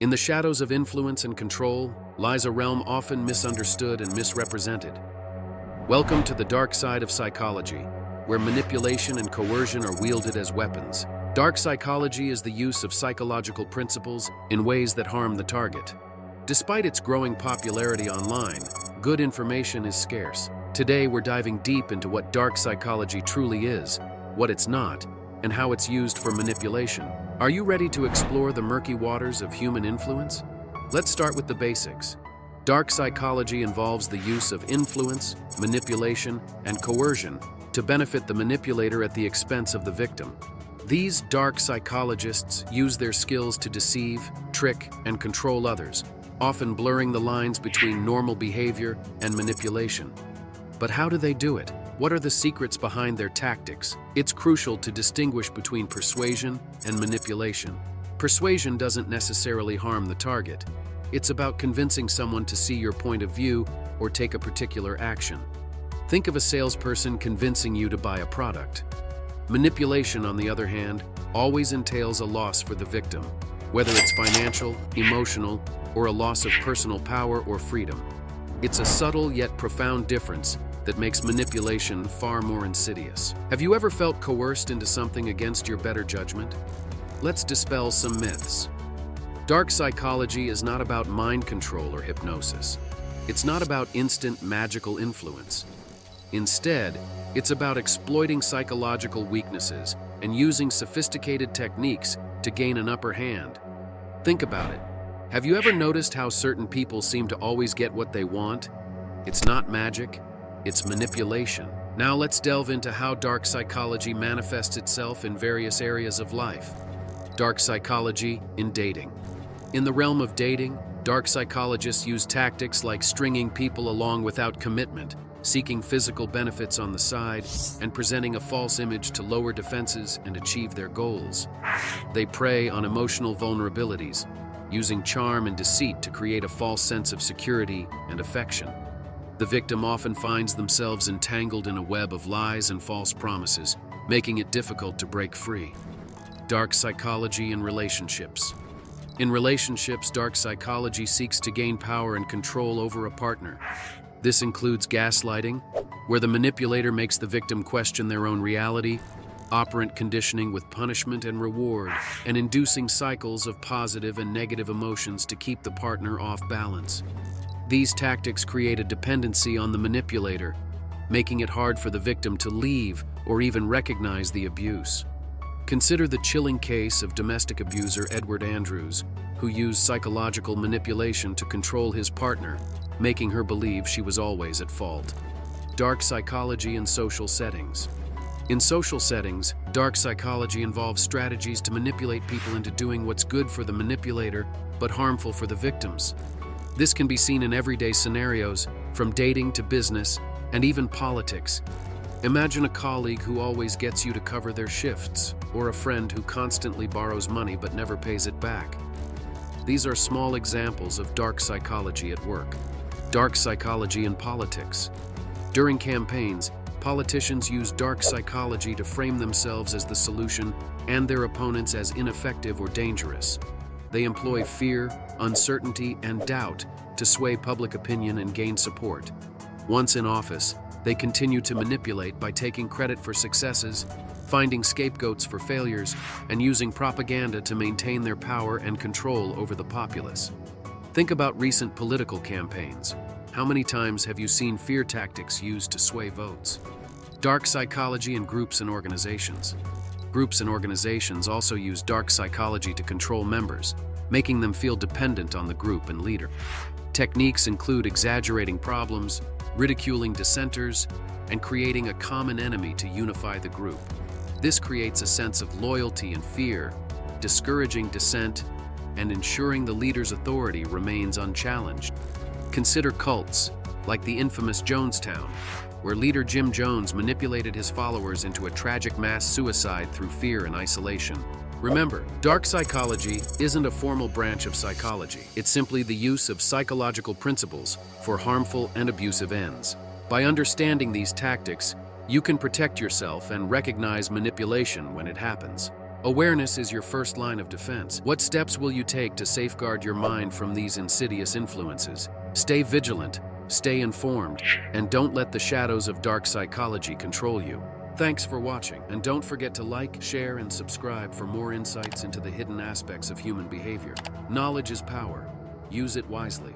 In the shadows of influence and control lies a realm often misunderstood and misrepresented. Welcome to the dark side of psychology, where manipulation and coercion are wielded as weapons. Dark psychology is the use of psychological principles in ways that harm the target. Despite its growing popularity online, good information is scarce. Today, we're diving deep into what dark psychology truly is, what it's not, and how it's used for manipulation. Are you ready to explore the murky waters of human influence? Let's start with the basics. Dark psychology involves the use of influence, manipulation, and coercion to benefit the manipulator at the expense of the victim. These dark psychologists use their skills to deceive, trick, and control others, often blurring the lines between normal behavior and manipulation. But how do they do it? What are the secrets behind their tactics? It's crucial to distinguish between persuasion and manipulation. Persuasion doesn't necessarily harm the target. It's about convincing someone to see your point of view or take a particular action. Think of a salesperson convincing you to buy a product. Manipulation, on the other hand, always entails a loss for the victim, whether it's financial, emotional, or a loss of personal power or freedom. It's a subtle yet profound difference that makes manipulation far more insidious. Have you ever felt coerced into something against your better judgment? Let's dispel some myths. Dark psychology is not about mind control or hypnosis. It's not about instant magical influence. Instead, it's about exploiting psychological weaknesses and using sophisticated techniques to gain an upper hand. Think about it. Have you ever noticed how certain people seem to always get what they want? It's not magic, it's manipulation. Now let's delve into how dark psychology manifests itself in various areas of life. Dark psychology in dating. In the realm of dating, dark psychologists use tactics like stringing people along without commitment, seeking physical benefits on the side, and presenting a false image to lower defenses and achieve their goals. They prey on emotional vulnerabilities, using charm and deceit to create a false sense of security and affection. The victim often finds themselves entangled in a web of lies and false promises, making it difficult to break free. Dark psychology in relationships. In relationships, dark psychology seeks to gain power and control over a partner. This includes gaslighting, where the manipulator makes the victim question their own reality, operant conditioning with punishment and reward, and inducing cycles of positive and negative emotions to keep the partner off balance. These tactics create a dependency on the manipulator, making it hard for the victim to leave or even recognize the abuse. Consider the chilling case of domestic abuser Edward Andrews, who used psychological manipulation to control his partner, making her believe she was always at fault. Dark psychology in social settings. In social settings, dark psychology involves strategies to manipulate people into doing what's good for the manipulator but harmful for the victims. This can be seen in everyday scenarios, from dating to business, and even politics. Imagine a colleague who always gets you to cover their shifts, or a friend who constantly borrows money but never pays it back. These are small examples of dark psychology at work. Dark psychology in politics. During campaigns, politicians use dark psychology to frame themselves as the solution and their opponents as ineffective or dangerous. They employ fear, uncertainty, and doubt to sway public opinion and gain support. Once in office, they continue to manipulate by taking credit for successes, finding scapegoats for failures, and using propaganda to maintain their power and control over the populace. Think about recent political campaigns. How many times have you seen fear tactics used to sway votes? Dark psychology in groups and organizations. Groups and organizations also use dark psychology to control members, making them feel dependent on the group and leader. Techniques include exaggerating problems, ridiculing dissenters, and creating a common enemy to unify the group. This creates a sense of loyalty and fear, discouraging dissent, and ensuring the leader's authority remains unchallenged. Consider cults, like the infamous Jonestown, where leader Jim Jones manipulated his followers into a tragic mass suicide through fear and isolation. Remember, dark psychology isn't a formal branch of psychology. It's simply the use of psychological principles for harmful and abusive ends. By understanding these tactics, you can protect yourself and recognize manipulation when it happens. Awareness is your first line of defense. What steps will you take to safeguard your mind from these insidious influences? Stay vigilant, stay informed, and don't let the shadows of dark psychology control you. Thanks for watching, and don't forget to like, share, and subscribe for more insights into the hidden aspects of human behavior. Knowledge is power. Use it wisely.